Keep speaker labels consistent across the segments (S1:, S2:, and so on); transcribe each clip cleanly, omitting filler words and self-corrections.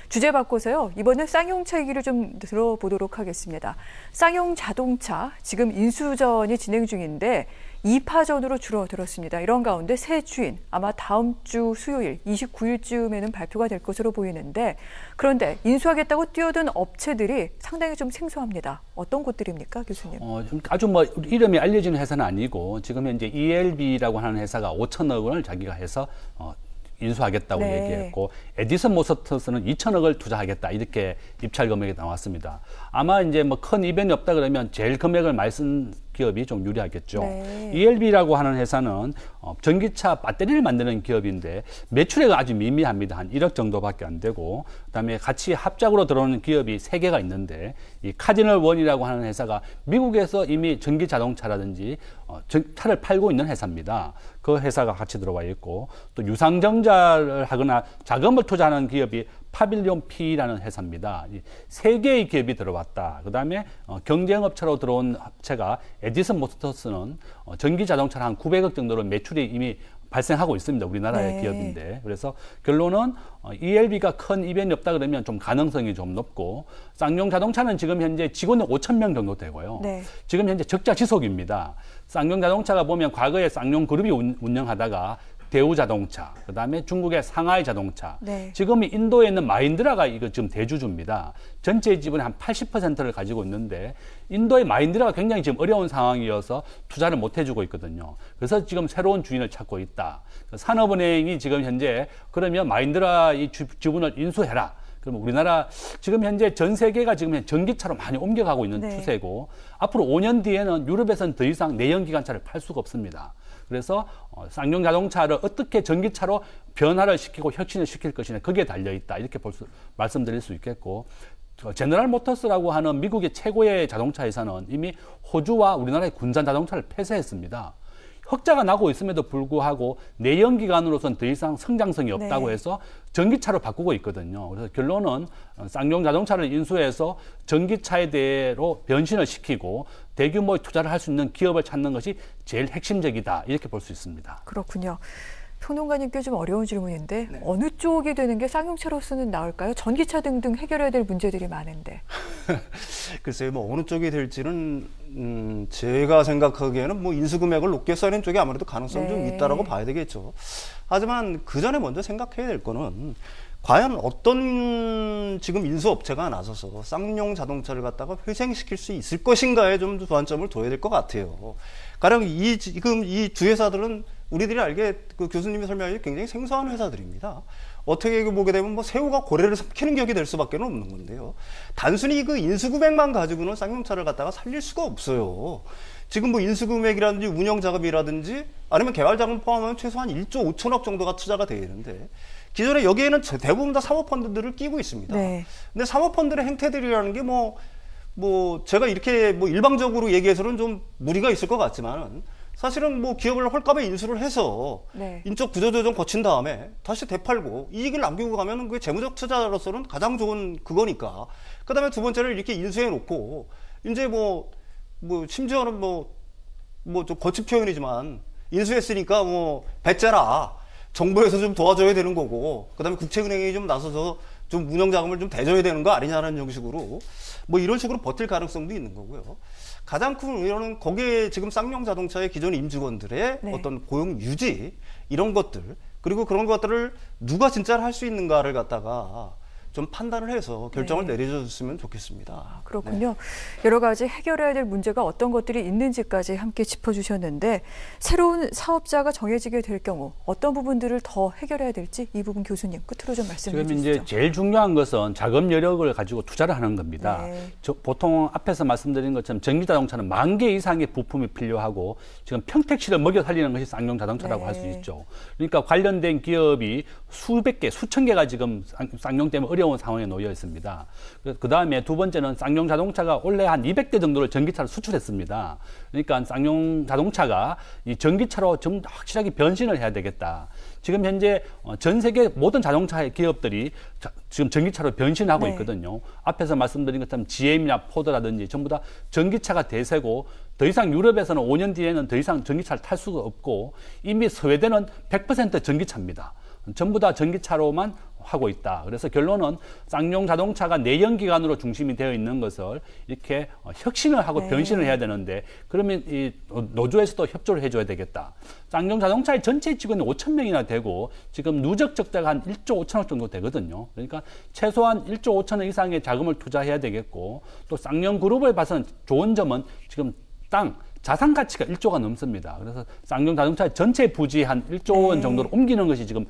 S1: 주제 바꿔서요. 이번에 쌍용차 얘기를 좀 들어보도록 하겠습니다. 쌍용 자동차 지금 인수전이 진행 중인데 2파전으로 줄어들었습니다. 이런 가운데 새 주인 아마 다음 주 수요일 29일쯤에는 발표가 될 것으로 보이는데 그런데 인수하겠다고 뛰어든 업체들이 상당히 좀 생소합니다. 어떤 곳들입니까, 교수님?
S2: 아주 이름이 알려진 회사는 아니고 지금 현재 ELB라고 하는 회사가 5천억 원을 자기가 해서 인수하겠다고 얘기했고 에디슨 모터스는 2천억을 투자하겠다 이렇게 입찰 금액이 나왔습니다. 아마 이제 큰 이변이 없다 그러면 제일 금액을 많이 쓴 기업이 좀 유리하겠죠. ELB라고 하는 회사는 전기차 배터리를 만드는 기업인데 매출액은 아주 미미합니다. 한 1억 정도밖에 안 되고 그다음에 같이 합작으로 들어오는 기업이 3개가 있는데 이 카디널 원이라고 하는 회사가 미국에서 이미 전기 자동차라든지 차를 팔고 있는 회사입니다. 그 회사가 같이 들어와 있고 또 유상증자를 하거나 자금을 투자하는 기업이 파빌리온 P라는 회사입니다. 3개의 기업이 들어왔다. 그 다음에 경쟁업체로 들어온 업체가 에디슨 모터스는 전기 자동차를 한 900억 정도로 매출이 이미 발생하고 있습니다. 우리나라의 기업인데. 그래서 결론은 ELB가 큰 이변이 없다 그러면 좀 가능성이 좀 높고 쌍용 자동차는 지금 현재 직원은 5,000명 정도 되고요. 지금 현재 적자 지속입니다. 쌍용 자동차가 보면 과거에 쌍용 그룹이 운영하다가 대우자동차, 그 다음에 중국의 상하이 자동차, 지금 인도에 있는 마힌드라가 이거 지금 대주주입니다. 전체 지분의 한 80%를 가지고 있는데 인도의 마힌드라가 굉장히 지금 어려운 상황이어서 투자를 못 해주고 있거든요. 그래서 지금 새로운 주인을 찾고 있다. 산업은행이 지금 현재 그러면 마힌드라 이 지분을 인수해라. 그럼 우리나라 지금 현재 전 세계가 지금 전기차로 많이 옮겨가고 있는 추세고 앞으로 5년 뒤에는 유럽에서는 더 이상 내연기관차를 팔 수가 없습니다. 그래서 쌍용 자동차를 어떻게 전기차로 변화를 시키고 혁신을 시킬 것이냐 거기에 달려있다 이렇게 말씀드릴 수 있겠고 제너럴 모터스라고 하는 미국의 최고의 자동차 회사는 이미 호주와 우리나라의 군산 자동차를 폐쇄했습니다. 흑자가 나고 있음에도 불구하고 내연기관으로서는 더 이상 성장성이 없다고 해서 전기차로 바꾸고 있거든요. 그래서 결론은 쌍용 자동차를 인수해서 전기차에 대해로 변신을 시키고 대규모의 투자를 할 수 있는 기업을 찾는 것이 제일 핵심적이다. 이렇게 볼 수 있습니다.
S1: 그렇군요. 평론가님께 좀 어려운 질문인데 어느 쪽이 되는 게 쌍용차로서는 나을까요? 전기차 등등 해결해야 될 문제들이 많은데.
S3: 글쎄요, 어느 쪽이 될지는 제가 생각하기에는 인수금액을 높게 써는 쪽이 아무래도 가능성이 좀 있다라고 봐야 되겠죠. 하지만 그 전에 먼저 생각해야 될 거는 과연 어떤 지금 인수업체가 나서서 쌍용 자동차를 갖다가 회생시킬 수 있을 것인가에 좀 주안점을 둬야 될 것 같아요. 가령 지금 이 두 회사들은 우리들이 알게 교수님이 설명하기 굉장히 생소한 회사들입니다. 어떻게 보게 되면 새우가 고래를 삼키는 격이 될 수밖에 없는 건데요. 단순히 그 인수금액만 가지고는 쌍용차를 갖다가 살릴 수가 없어요. 지금 인수금액이라든지 운영자금이라든지 아니면 개발자금 포함하면 최소한 1조 5천억 정도가 투자가 되어 있는데 기존에 여기에는 대부분 다 사모펀드들을 끼고 있습니다. 근데 사모펀드의 행태들이라는 게 제가 이렇게 일방적으로 얘기해서는 좀 무리가 있을 것 같지만은 사실은 기업을 헐값에 인수를 해서 인적 구조조정 거친 다음에 다시 되팔고 이익을 남기고 가면은 그게 재무적 투자로서는 가장 좋은 그거니까. 그 다음에 두 번째를 이렇게 인수해 놓고 이제 심지어는 좀 거친 표현이지만 인수했으니까 배째라. 정부에서 좀 도와줘야 되는 거고, 그 다음에 국채은행이 좀 나서서 좀 운영자금을 좀 대줘야 되는 거 아니냐는 형식으로, 이런 식으로 버틸 가능성도 있는 거고요. 가장 큰 우려는 거기에 지금 쌍용 자동차의 기존 임직원들의 어떤 고용 유지, 이런 것들, 그리고 그런 것들을 누가 진짜로 할 수 있는가를 갖다가 좀 판단을 해서 결정을 내려줬으면 좋겠습니다.
S1: 그렇군요. 여러 가지 해결해야 될 문제가 어떤 것들이 있는지까지 함께 짚어주셨는데 새로운 사업자가 정해지게 될 경우 어떤 부분들을 더 해결해야 될지 이 부분 교수님 끝으로 좀 말씀해 주시죠.
S2: 지금 이제 제일 중요한 것은 자금 여력을 가지고 투자를 하는 겁니다. 보통 앞에서 말씀드린 것처럼 전기자동차는 10,000개 이상의 부품이 필요하고 지금 평택시를 먹여 살리는 것이 쌍용 자동차라고 할 수 있죠. 그러니까 관련된 기업이 수백 개, 수천 개가 지금 쌍용 때문에 어려운 상황에 놓여 있습니다. 그 다음에 두 번째는 쌍용 자동차가 원래 한 200대 정도를 전기차로 수출했습니다. 그러니까 쌍용 자동차가 이 전기차로 좀 확실하게 변신을 해야 되겠다. 지금 현재 전 세계 모든 자동차 기업들이 지금 전기차로 변신하고 있거든요. 앞에서 말씀드린 것처럼 GM이나 포드라든지 전부 다 전기차가 대세고 더 이상 유럽에서는 5년 뒤에는 더 이상 전기차를 탈 수가 없고 이미 스웨덴은 100% 전기차입니다. 전부 다 전기차로만 하고 있다. 그래서 결론은 쌍용 자동차가 내연기관으로 중심이 되어 있는 것을 이렇게 혁신을 하고 변신을 해야 되는데 그러면 이 노조에서도 협조를 해줘야 되겠다. 쌍용 자동차의 전체 직원이 5,000명이나 되고 지금 누적 적자가 한 1조 5천억 정도 되거든요. 그러니까 최소한 1조 5천억 이상의 자금을 투자해야 되겠고 또 쌍용 그룹을 봐서는 좋은 점은 지금 자산 가치가 1조가 넘습니다. 그래서 쌍용 자동차의 전체 부지 한 1조 원 정도로 옮기는 것이 지금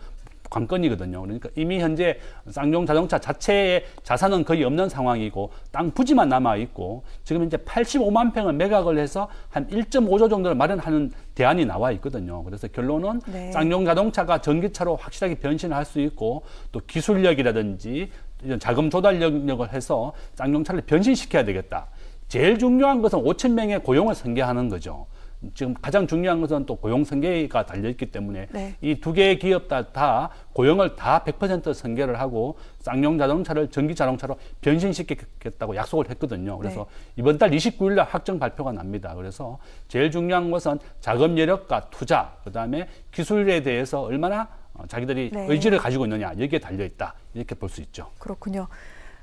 S2: 관건이거든요. 그러니까 이미 현재 쌍용 자동차 자체의 자산은 거의 없는 상황이고 땅 부지만 남아 있고 지금 현재 85만 평을 매각을 해서 한 1.5조 정도를 마련하는 대안이 나와 있거든요. 그래서 결론은 쌍용 자동차가 전기차로 확실하게 변신을 할 수 있고 또 기술력이라든지 이런 자금 조달력을 해서 쌍용차를 변신시켜야 되겠다. 제일 중요한 것은 5,000명의 고용을 설계하는 거죠. 지금 가장 중요한 것은 또 고용 설계가 달려있기 때문에 이 두 개의 기업 다 고용을 다 100% 설계를 하고 쌍용 자동차를 전기 자동차로 변신시키겠다고 약속을 했거든요. 그래서 이번 달 29일 날 확정 발표가 납니다. 그래서 제일 중요한 것은 자금 여력과 투자, 그다음에 기술에 대해서 얼마나 자기들이 의지를 가지고 있느냐 여기에 달려있다. 이렇게 볼 수 있죠.
S1: 그렇군요.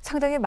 S1: 상당히